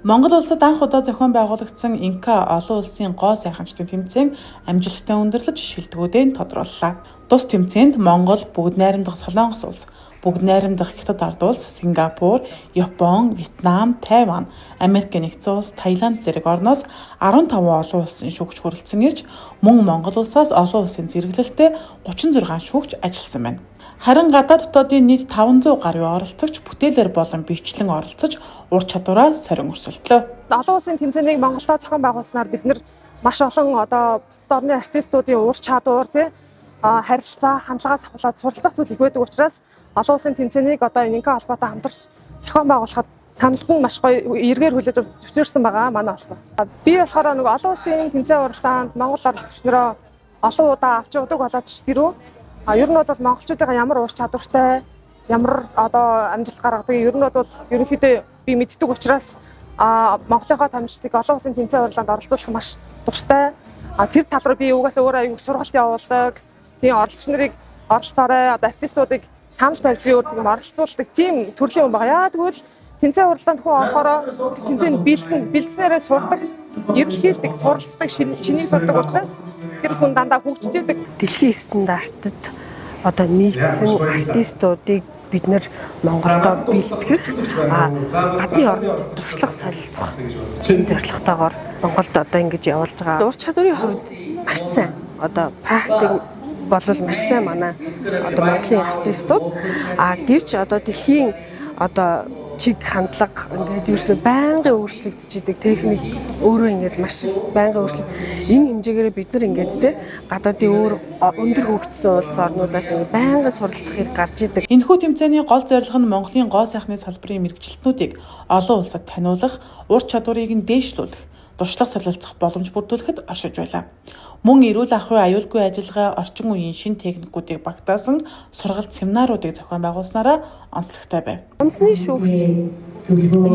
Монгол улсад анх удаа зохион байгуулагдсан Инка олон улсын гоо сайхамчдын тэмцээн амжилттай өндөрлөж шилдэгүүдээ тодрууллаа. Тус тэмцээнд Монгол, Бүгд найрамдах Солонгос улс, Бүгд найрамдах Хятад ард улс, Сингапур, Япон, Вьетнам, Тайван, Америк нэгдсэн улс, Таиланд зэрэг орноос 15 олон улсын шүүгч хүрэлцэн ирж, мөн Монгол улсаас олон улсын зэрэглэлтэй 36 шүүгч ажилласан байна. Харин гадаад дотоодын нийт 500 гаруй оролцогч бүтээлээр болон бичлэн оролцож ур чадвараа сорин өрсөлдлөө. Олон улсын тэмцээнийг Монголдо зохион байгуулснаар бид маш олон бусад орны артистуудын ур чадвар харилцаа, хандлагаас ахуулаад суралцах зүйл их байдаг учраас олон улсын тэмцээнийг Инка холбоотой хамтарч зохион байгуулахад саналхан маш гоё эргээр хүлээж авч зөвшөөрсөн байгаа манай холбоо. Би болохоор олон улсын тэмцээн уралдаанд Монгол оролцогч нараа олон удаа авч явдаг болоод тэрүү ер нь бол монголчуудын ямар ур чадвартай, ямар амжилт гаргадаг, ер нь бол ерөнхийдөө би мэддэг учраас Монголынхоо тамирчдыг олон улсын тэмцээн уралдаанд оролцуулах маш дуртай. Тэр тал руу би угаасаа өөрөө аюул сургалт явуулдаг. Тийм оролцогч нарыг оролцоорой, артистуудыг санал тавьж би өөр тийм оролцуулдаг тийм төрлийн юм байгаа. Яа тэгвэл тэмцээн уралдаанд хүн орохороо тэмцээнд бэлдснээрээ сурдаг, эргэлхийлдэг, суралцдаг, чинийг сурдаг учраас тэр хүн дандаа хөгжиж идэг. Дэлхийн стандартад нийцсэн артистуудыг бид нэр Монголдо бэлтгэх гадны орнд туршлага солилцох зорилготойгоор Монголд ингэж явуулж байгаа. Ур чадварын хувьд маш сайн. Практик болвол маш сайн манай Монголын артистууд гэвч дэлхийн чиг хандлага ингээд ерөөсөө байнгын өөрчлөгдөж идэг техник өөрөө ингээд маш байнгын өөрчлөлт энэ хэмжээгээр бид нар ингээд гадаадын өөр өндөр хөгжсөн улс орнуудаас ингээд байнгын суралцах хэрэг гарч идэг. Энэхүү тэмцээний гол зорилго нь Монголын гоо сайхны салбарын мэргэжилтнүүдийг олон улсад таниулах, ур чадварыг нь дээшлүүлэх, туршлага солилцох боломж бүрдүүлэхэд оршиж байлаа. Мөн эрүүл ахуй аюулгүй ажиллагаа, орчин үеийн шин техникүүдийг багтаасан сургалт семинаруудыг зохион байгуулснараа онцлогтой байв. Хумсны шүүгч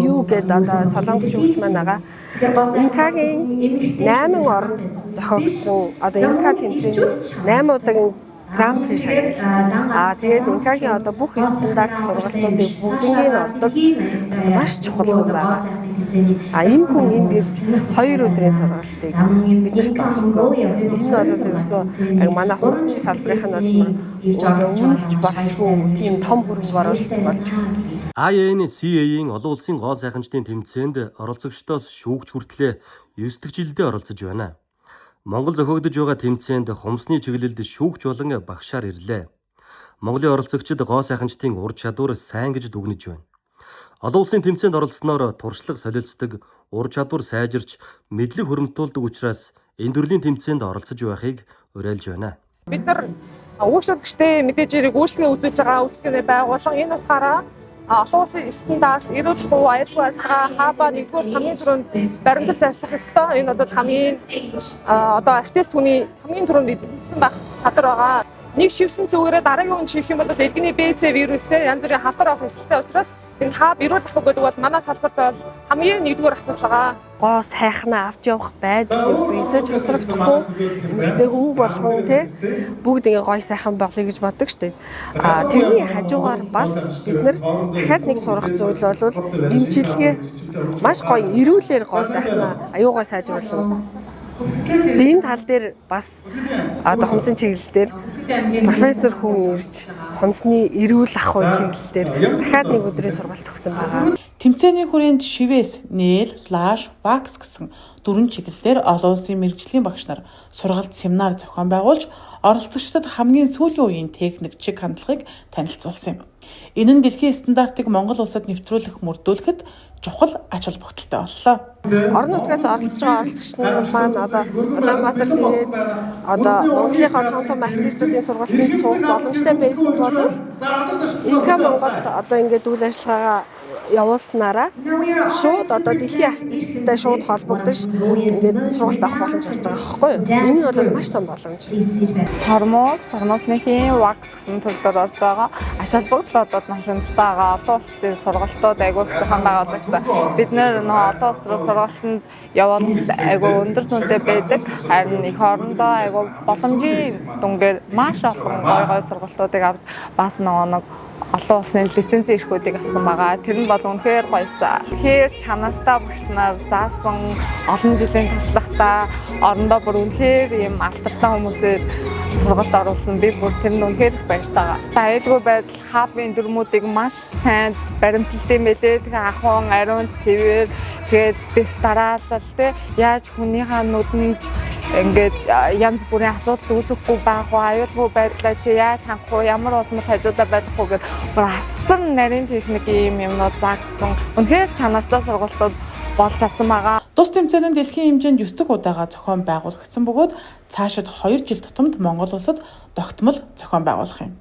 юу гэдэг солонгос шүүгч маань байгаа. Инкагийн 8 оронд зохиогдсон Инка тэмцээний 8 удаагийн Гран При шагнал. Тэгээд Инкагийн бүх стандарт сургалтуудыг бүгднийг ордог маш чухал хүн байна. Энэ хүн энд ирж 2 өдрийн сургалтыг биднэрт орсон. Энэ бол ерөөсөө манай хумсны салбарын үнэлж болшгүй тийм том хөрөнгө оруулалт болж ирсэн. INCA-ийн олон улсын гоо сайхамчдын тэмцээнд оролцогчдоос шүүгч хүртлээр 9 дахь жилдээ оролцож байна. Монгол зохиогдож байгаа тэмцээнд хумсны чиглэлд шүүгч болон багшаар ирлээ. Монголын оролцогчид гоо сайхамчдын ур чадвар сайн гэж дүгнэж байна. Олон улсын тэмцээнд оролцсноор туршлага солилцдог, ур чадвар сайжирч, мэдлэг хуримтуулдаг учраас энэ төрлийн тэмцээнд оролцож байхыг уриалж байна. Бид нар үйлчлэгчтэй мэдээж хэрэг үйлчлэгээ үзүүлж байгаа үйлчлэгээ байгуулсан энэ утгаараа олон улсын стандарт, эрүүл ахуй, аюулгүй ажиллагаа, хаабаа нэгдүгээр хамгийн түрүүнд баримталж ажиллах ёстой. Энэ бол хамгийн артист хүний хамгийн түрүүнд эзэмсэн байх чадвар байгаа. Нэг шивсэн зүгээрээ дараагийн хүн чих юм бол элгэний БЦ вирустэй янз бүрийн хавтар авах ёстой учраас энэ хааб эрүүл ахуй гэдэг бол манай салбарт бол хамгийн нэгдүгээр асуудал байгаа. Гоо сайхнаа авч явах байдал ерөөсөө эзэж хасрагдахгүй эмэгтэй хүн болгон бүгд ингээ гой сайхан болъё гэж боддог шүү дээ. Тэрний хажуугаар бас бид нар дахиад нэг сурах зүйл бол эмчилгээ маш гоё эрүүлэр гоо сайхнаа аюугаа сайжруулах. Энэ тал дээр бас хумсын чиглэлээр профессор хүн ирж хумсны эрүүл ахуй чиглэлээр дахиад нэг өдрийн сургалт өгсөн байгаа. Тэмцээний хүрээнд шивээс, нээл, флаш, вакс гэсэн 4 чиглэлээр олон улсын мэргэжлийн багш нар сургалт семинар зохион байгуулж оролцогчдод хамгийн сүүлийн үеийн техник чиг хандлагыг танилцуулсан юм. Энэ нь дэлхийн стандартыг Монгол улсад нэвтрүүлэх мөрдүүлэхэд чухал ач холбогдолтой боллоо. Орон нутгаас оролцож байгаа оролцогч нар маань Улаанбаатар тэгээд Монголынхаа том артистуудын сургалтанд суух боломжтой байсан бол Инка Монголд ингээд үйл ажиллагаагаа явуулснараа шууд дэлхийн артисттай шууд холбогдож ингээд сургалт авах боломж гарч байгаа байхгүй юу? Энэ бол маш том боломж. Сормосныхын вакс гэсэн төрлөөр болж байгаа. Ач холбогдлолууд маш өндөрлөж байгаа. Олон улсын сургалтууд айгүй их зохион байгуулагдсан. Бид нэр олон улс руу сургалтанд яваад айгүй өндөр түнтэй байдаг. Харин их орондоо айгүй боломжийн дүнгээр маш олон гой сургалтуудыг авч бас нэг олон улсын лицензийн эрхүүдийг авсан байгаа. Тэр нь бол үнэхээр гоёсан. Тэгэхээр чанартай багш нар заасан олон жилийн туршлагатай орондоо бүр үнэхээр ийм алдартай хүмүүсээр сургалт оруулсан. Би бүр тэр нь үнэхээр их баяртай. Аюулгүй байдал хабын дүрмүүдийг маш сайн баримталдаг юм байлээ. Тэгээ ахуйн, ариун, цэвэр, тэгээд дэс дараалал те яаж хүнийхээ нүдэнд ингээд янз бүрийн асуудал үүсэхгүй байх уу, аюулгүй байдлаа чи яаж хангах уу, ямар усмал хажуудаа байх уу гэдэг бүр асар нарийн техникийн юмнууд заагдсан. Үнэхээр чанартай сургалтууд болж авсан байгаа. Тус тэмцээний дэлхийн хэмжээнд 9 дахь удаага зохион байгуулагдсан бөгөөд цаашид 2 жил тутамд Монгол улсад тогтмол зохион байгуулах юм.